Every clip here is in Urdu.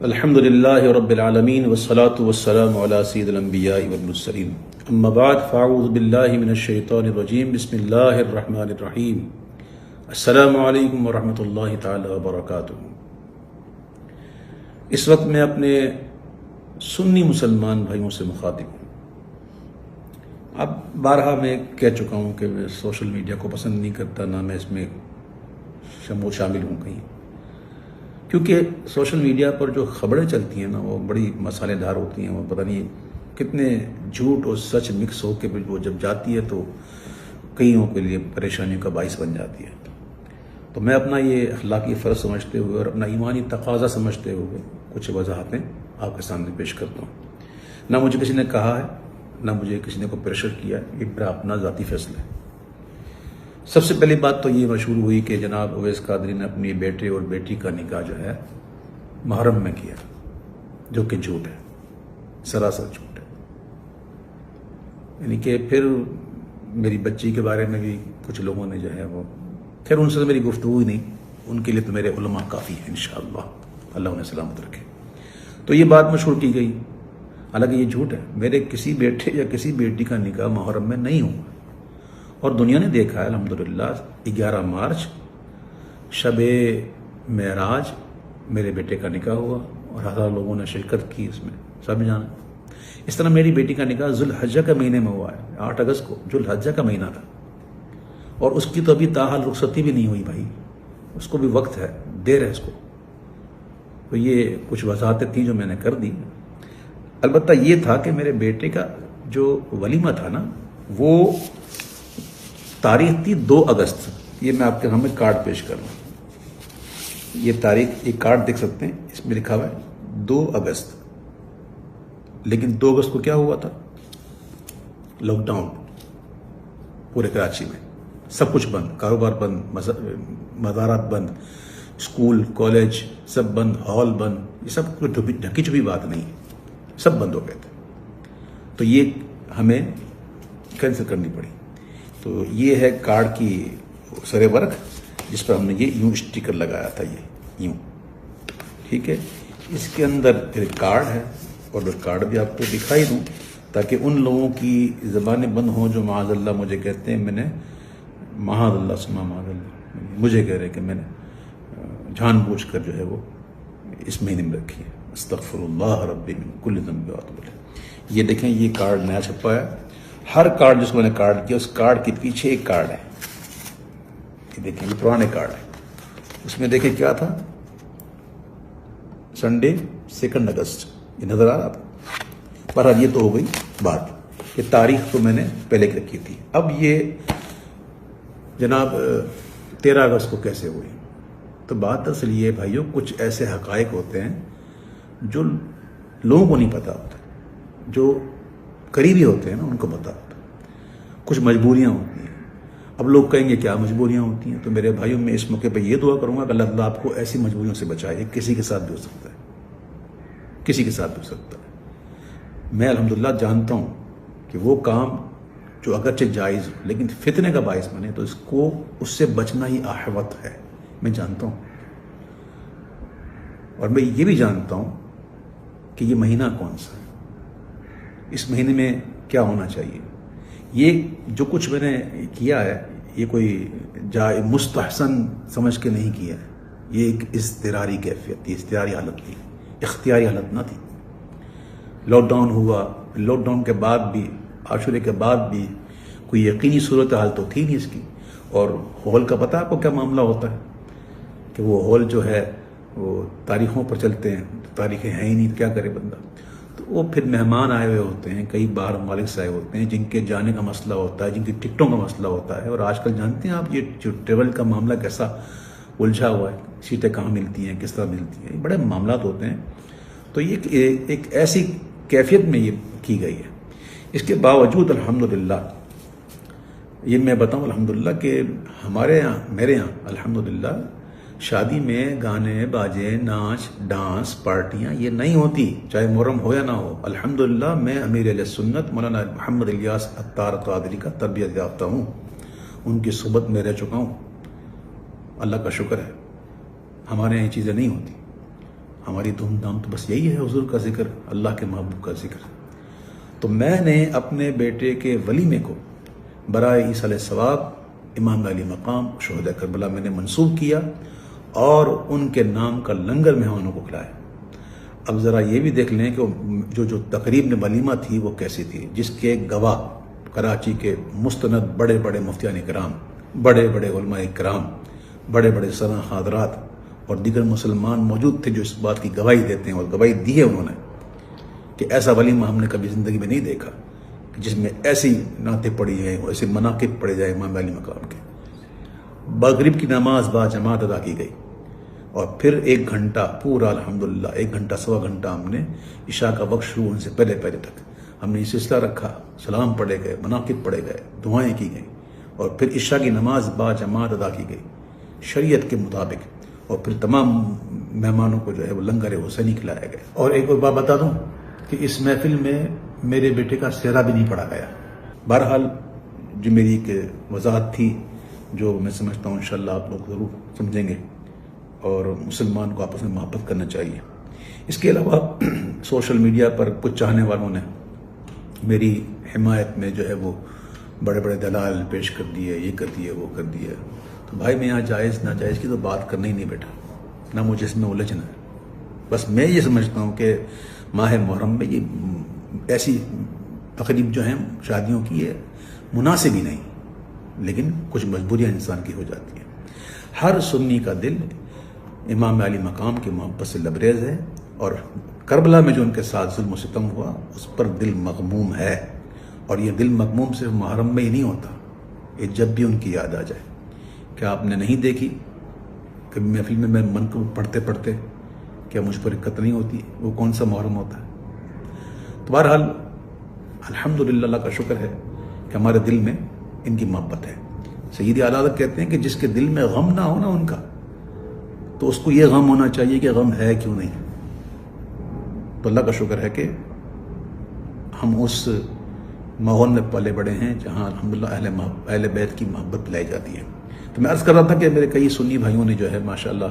الحمد لله رب العالمين والصلاة والسلام على سيد الأنبياء والمرسلين أما بعد فأعوذ بالله من الشيطان الرجيم بسم الله الرحمن الرحيم السلام علیکم ورحمۃ اللہ تعالی وبرکاتہ۔ اس وقت میں اپنے سنی مسلمان بھائیوں سے مخاطب ہوں۔ اب بارہا میں کہہ چکا ہوں کہ میں سوشل میڈیا کو پسند نہیں کرتا، نہ میں اس میں شامل ہوں کہیں، کیونکہ سوشل میڈیا پر جو خبریں چلتی ہیں نا وہ بڑی مسالے دار ہوتی ہیں، وہ پتہ نہیں کتنے جھوٹ اور سچ مکس ہو کے وہ جب جاتی ہے تو کئیوں کے لیے پریشانیوں کا باعث بن جاتی ہے۔ تو میں اپنا یہ اخلاقی فرض سمجھتے ہوئے اور اپنا ایمانی تقاضا سمجھتے ہوئے کچھ وضاحتیں آپ کے سامنے پیش کرتا ہوں۔ نہ مجھے کسی نے کہا ہے، نہ مجھے کسی نے کوئی پریشر کیا ہے، یہ میرا اپنا ذاتی فیصلہ ہے۔ سب سے پہلی بات تو یہ مشہور ہوئی کہ جناب اویس قادری نے اپنی بیٹے اور بیٹی کا نکاح جو ہے محرم میں کیا، جو کہ جھوٹ ہے، سراسر جھوٹ ہے۔ یعنی کہ پھر میری بچی کے بارے میں بھی کچھ لوگوں نے جو ہے وہ، خیر ان سے میری گفتگو ہی نہیں، ان کے لیے تو میرے علماء کافی ہیں انشاءاللہ، اللہ انہیں سلامت رکھے۔ تو یہ بات مشہور کی گئی، حالانکہ یہ جھوٹ ہے۔ میرے کسی بیٹے یا کسی بیٹی کا نکاح محرم میں نہیں ہوا، اور دنیا نے دیکھا ہے الحمدللہ 11 مارچ شب معراج میرے بیٹے کا نکاح ہوا اور ہزار لوگوں نے شرکت کی، اس میں سب جانا۔ اس طرح میری بیٹی کا نکاح ذوالحجہ کے مہینے میں ہوا ہے، 8 اگست کو، ذوالحجہ کا مہینہ تھا، اور اس کی تو ابھی تاحال رخصتی بھی نہیں ہوئی بھائی، اس کو بھی وقت ہے، دیر ہے اس کو۔ تو یہ کچھ وضاحتیں تھیں جو میں نے کر دی۔ البتہ یہ تھا کہ میرے بیٹے کا جو ولیمہ تھا نا، وہ تاریخ تھی 2 اگست۔ یہ میں آپ کے سامنے کارڈ پیش کر رہا ہوں، یہ تاریخ، یہ کارڈ دیکھ سکتے ہیں، اس میں لکھا ہوا ہے 2 اگست۔ لیکن 2 اگست کو کیا ہوا تھا؟ لاک ڈاؤن پورے کراچی میں، سب کچھ بند، کاروبار بند، مزارات بند، اسکول کالج سب بند، ہال بند، یہ سب کوئی ڈھکی چھپی بات نہیں، سب بند ہو گئے تھے۔ تو یہ ہمیں کینسل کرنی پڑی۔ تو یہ ہے کارڈ کی سر ورق، جس پر ہم نے یہ یوں اسٹیکر لگایا تھا، یہ یوں، ٹھیک ہے۔ اس کے اندر پھر کارڈ ہے، اور وہ کارڈ بھی آپ کو دکھائی دوں تاکہ ان لوگوں کی زبانیں بند ہوں جو معاذ اللہ مجھے کہتے ہیں میں نے، معاذ اللہ سما معاذ اللہ، مجھے کہہ رہے کہ میں نے جان بوجھ کر جو ہے وہ اس مہینے میں رکھی ہے۔ استغفر اللہ ربی من کل ذنب واتوب الیہ۔ یہ دیکھیں، یہ کارڈ نیا چھپا ہے۔ ہر کارڈ جس کو میں نے کارڈ کیا، اس کارڈ کے پیچھے ایک کارڈ ہے، یہ دیکھیں، یہ پرانے کارڈ ہے۔ اس میں دیکھیں کیا تھا، سنڈے 2 اگست، یہ نظر آ رہا تھا۔ پر یہ تو ہو گئی بات، یہ تاریخ تو میں نے پہلے کی رکھی تھی۔ اب یہ جناب 13 اگست کو کیسے ہوئی؟ تو بات اصل یہ بھائیوں، کچھ ایسے حقائق ہوتے ہیں جو لوگوں کو نہیں پتا ہوتا، جو قریبی ہوتے ہیں نا ان کو پتا ہوتا۔ کچھ مجبوریاں ہوتی ہیں۔ اب لوگ کہیں گے کیا مجبوریاں ہوتی ہیں؟ تو میرے بھائیوں، میں اس موقع پہ یہ دعا کروں گا کہ اللہ تعالیٰ آپ کو ایسی مجبوریوں سے بچائے۔ کسی کے ساتھ بھی ہو سکتا ہے، کسی کے ساتھ بھی ہو سکتا ہے۔ میں الحمدللہ جانتا ہوں کہ وہ کام جو اگرچہ جائز ہو لیکن فتنے کا باعث بنے تو اس سے بچنا ہی احوط ہے، میں جانتا ہوں۔ اور میں یہ بھی جانتا ہوں کہ یہ مہینہ کون سا ہے، اس مہینے میں کیا ہونا چاہیے۔ یہ جو کچھ میں نے کیا ہے، یہ کوئی مستحسن سمجھ کے نہیں کیا ہے، یہ ایک اضطراری کیفیت تھی، اضطراری حالت تھی، اختیاری حالت نہ تھی۔ لاک ڈاؤن ہوا، لاک ڈاؤن کے بعد بھی، عاشورے کے بعد بھی کوئی یقینی صورتحال تو تھی نہیں اس کی۔ اور ہال کا پتہ آپ کو کیا معاملہ ہوتا ہے کہ وہ ہال جو ہے وہ تاریخوں پر چلتے ہیں، تاریخیں ہیں ہی نہیں، کیا کرے بندہ۔ تو وہ پھر مہمان آئے ہوئے ہوتے ہیں، کئی باہر ممالک سے آئے ہوتے ہیں، جن کے جانے کا مسئلہ ہوتا ہے، جن کی ٹکٹوں کا مسئلہ ہوتا ہے۔ اور آج کل جانتے ہیں آپ یہ جو ٹریول کا معاملہ کیسا الجھا ہوا ہے، سیٹیں کہاں ملتی ہیں، کس طرح ملتی ہیں، یہ بڑے معاملات ہوتے ہیں۔ تو یہ ایک ایسی کیفیت میں یہ کی گئی ہے۔ اس کے باوجود الحمدللہ، یہ میں بتاؤں الحمدللہ کہ ہمارے یہاں، میرے یہاں الحمدللہ شادی میں گانے باجے، ناچ ڈانس، پارٹیاں یہ نہیں ہوتی، چاہے محرم ہو یا نہ ہو۔ الحمدللہ میں امیر اہل سنت مولانا محمد الیاس عطار قادری کا تربیت یافتہ ہوں، ان کی صحبت میں رہ چکا ہوں، اللہ کا شکر ہے۔ ہمارے یہاں یہ چیزیں نہیں ہوتی۔ ہماری دھوم دھام تو بس یہی ہے حضور کا ذکر، اللہ کے محبوب کا ذکر۔ تو میں نے اپنے بیٹے کے ولیمے کو برائے ایصال ثواب امام علی مقام شہداء کربلا میں نے منسوب کیا اور ان کے نام کا لنگر مہمانوں کو کھلایا۔ اب ذرا یہ بھی دیکھ لیں کہ جو تقریب میں ولیمہ تھی وہ کیسی تھی، جس کے گواہ کراچی کے مستند بڑے بڑے مفتیان کرام، بڑے بڑے علماء کرام، بڑے بڑے سرا حضرات اور دیگر مسلمان موجود تھے جو اس بات کی گواہی دیتے ہیں، اور گواہی دی ہے انہوں نے کہ ایسا ولیمہ ہم نے کبھی زندگی میں نہیں دیکھا کہ جس میں ایسی نعتیں پڑھی ہیں اور ایسے مناقب پڑھے جائے امام علی مقام کے۔ مغرب کی نماز با جماعت ادا کی گئی اور پھر 1 گھنٹہ پورا الحمدللہ 1 گھنٹہ سوا گھنٹہ ہم نے عشاء کا وقت شروع ہونے سے پہلے تک ہم نے یہ سلسلہ رکھا، سلام پڑھے گئے، مناقب پڑھے گئے، دعائیں کی گئیں اور پھر عشاء کی نماز با جماعت ادا کی گئی شریعت کے مطابق، اور پھر تمام مہمانوں کو جو ہے وہ لنگر حسینی کھلایا گیا۔ اور ایک اور بات بتا دوں کہ اس محفل میں میرے بیٹے کا سہرا بھی نہیں پڑھا گیا۔ بہرحال جو میری ایک وضاحت تھی جو میں سمجھتا ہوں انشاءاللہ آپ لوگ ضرور سمجھیں گے، اور مسلمان کو آپس میں محبت کرنا چاہیے۔ اس کے علاوہ سوشل میڈیا پر کچھ چاہنے والوں نے میری حمایت میں جو ہے وہ بڑے بڑے دلائل پیش کر دیے، یہ کر دیے، وہ کر دیے۔ تو بھائی میں یہاں جائز ناجائز کی تو بات کرنا ہی نہیں بیٹا، نہ مجھے اس میں الجھنا ہے۔ بس میں یہ سمجھتا ہوں کہ ماہ محرم میں یہ ایسی تقریب جو ہیں شادیوں کی یہ مناسب ہی نہیں، لیکن کچھ مجبوریاں انسان کی ہو جاتی ہیں۔ ہر سنی کا دل امام علی مقام کی محبت سے لبریز ہے، اور کربلا میں جو ان کے ساتھ ظلم و ستم ہوا اس پر دل مغموم ہے، اور یہ دل مغموم صرف محرم میں ہی نہیں ہوتا، یہ جب بھی ان کی یاد آ جائے۔ کیا آپ نے نہیں دیکھی کبھی محفل میں میں منقب پڑھتے پڑھتے کیا مجھ پر دقت نہیں ہوتی؟ وہ کون سا محرم ہوتا ہے؟ تو بہرحال الحمدللہ اللہ کا شکر ہے کہ ہمارے دل میں ان کی محبت ہے۔ سید اعلیٰ حضرت کہتے ہیں کہ جس کے دل میں غم نہ ہونا ان کا، تو اس کو یہ غم ہونا چاہیے کہ غم ہے کیوں نہیں۔ تو اللہ کا شکر ہے کہ ہم اس ماحول میں پلے بڑے ہیں جہاں الحمدللہ اہل بیت کی محبت پلائی جاتی ہے۔ تو میں عرض کر رہا تھا کہ میرے کئی سنی بھائیوں نے جو ہے ماشاءاللہ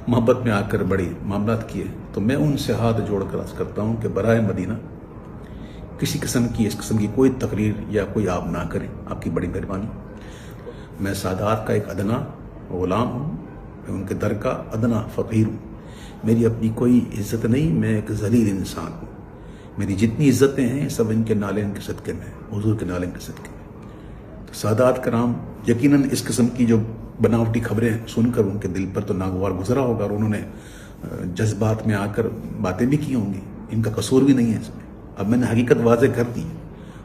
محبت میں آ کر بڑی معاملات کیے، تو میں ان سے ہاتھ جوڑ کر عرض کرتا ہوں کہ برائے مدینہ کسی قسم کی اس قسم کی کوئی تقریر یا کوئی آپ نہ کریں، آپ کی بڑی مہربانی۔ میں سادات کا ایک ادنا غلام ہوں، میں ان کے در کا ادنا فقیر ہوں، میری اپنی کوئی عزت نہیں، میں ایک ذلیل انسان ہوں۔ میری جتنی عزتیں ہیں سب ان کے نالین کے صدقے میں، حضور کے نالین کے صدقے میں۔ تو سادات کرام یقیناً اس قسم کی جو بناوٹی خبریں سن کر ان کے دل پر تو ناگوار گزرا ہوگا، اور انہوں نے جذبات میں آ کر باتیں بھی کی ہوں گی، ان کا قصور بھی نہیں ہے اس میں۔ اب میں نے حقیقت واضح کر دی،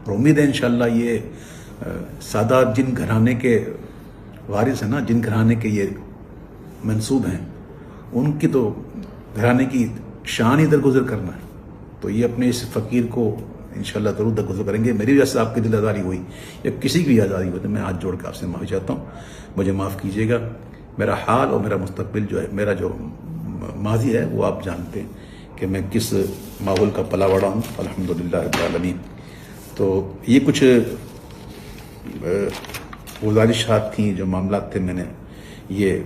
اور امید ہے انشاءاللہ یہ سادات جن گھرانے کے وارث ہیں نا، جن گھرانے کے یہ منسوب ہیں، ان کی تو گھرانے کی شان ہی درگزر کرنا ہے، تو یہ اپنے اس فقیر کو انشاءاللہ ضرور درگزر کریں گے۔ میری وجہ سے آپ کی دل آزاری ہوئی یا کسی کی بھی آزاری ہوئی تو میں ہاتھ جوڑ کے آپ سے معافی چاہتا ہوں، مجھے معاف کیجیے گا۔ میرا حال اور میرا مستقبل جو ہے، میرا جو ماضی ہے وہ آپ جانتے ہیں کہ میں کس ماحول کا پلا بڑا ہوں، الحمدللہ رب العالمین۔ تو یہ کچھ گزارشات تھیں، جو معاملات تھے، میں نے یہ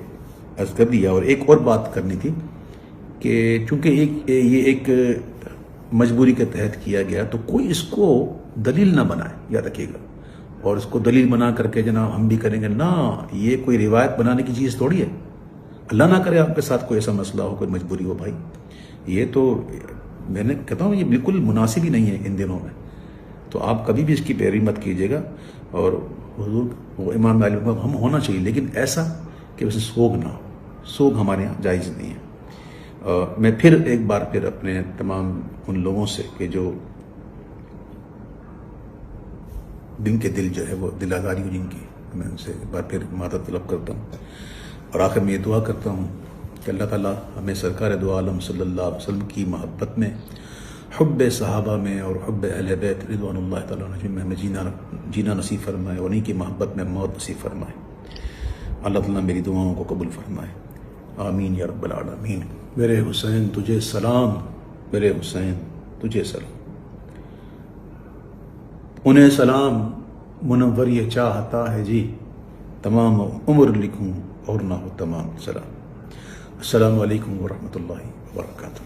عرض کر دیا۔ اور ایک اور بات کرنی تھی کہ چونکہ یہ ایک مجبوری کے تحت کیا گیا، تو کوئی اس کو دلیل نہ بنائے، یاد رکھیے گا، اور اس کو دلیل بنا کر کے جناب ہم بھی کریں گے، نہ، یہ کوئی روایت بنانے کی چیز تھوڑی ہے۔ اللہ نہ کرے آپ کے ساتھ کوئی ایسا مسئلہ ہو، کوئی مجبوری ہو بھائی، یہ تو میں نے کہتا ہوں یہ بالکل مناسب ہی نہیں ہے ان دنوں میں، تو آپ کبھی بھی اس کی پیروی مت کیجیے گا۔ اور حضور وہ امام علی ہم ہونا چاہیے، لیکن ایسا کہ اسے سوگ نہ ہو، سوگ ہمارے یہاں جائز نہیں ہے۔ میں پھر ایک بار پھر اپنے تمام ان لوگوں سے کہ جو جن کے دل جو ہے وہ دل آزاری ہو جن کی، میں ان سے ایک بار پھر معذرت طلب کرتا ہوں، اور آخر میں یہ دعا کرتا ہوں کہ اللہ تعالیٰ ہمیں سرکار دو عالم صلی اللہ علیہ وسلم کی محبت میں، حب صحابہ میں اور حب اہل بیت رضوان اللہ تعالیٰ عنہ میں ہمیں جینا نصیب فرمائے، اور انہیں کی محبت میں موت نصیب فرمائے۔ اللہ تعالیٰ میری دعاؤں کو قبول فرمائے، آمین یا رب العالمین۔ میرے حسین تجھے سلام، میرے حسین تجھے سلام، انہیں سلام منور یہ چاہتا ہے جی، تمام عمر لکھوں اور نہ ہو تمام سلام۔ السلام علیکم ورحمۃ اللہ وبرکاتہ۔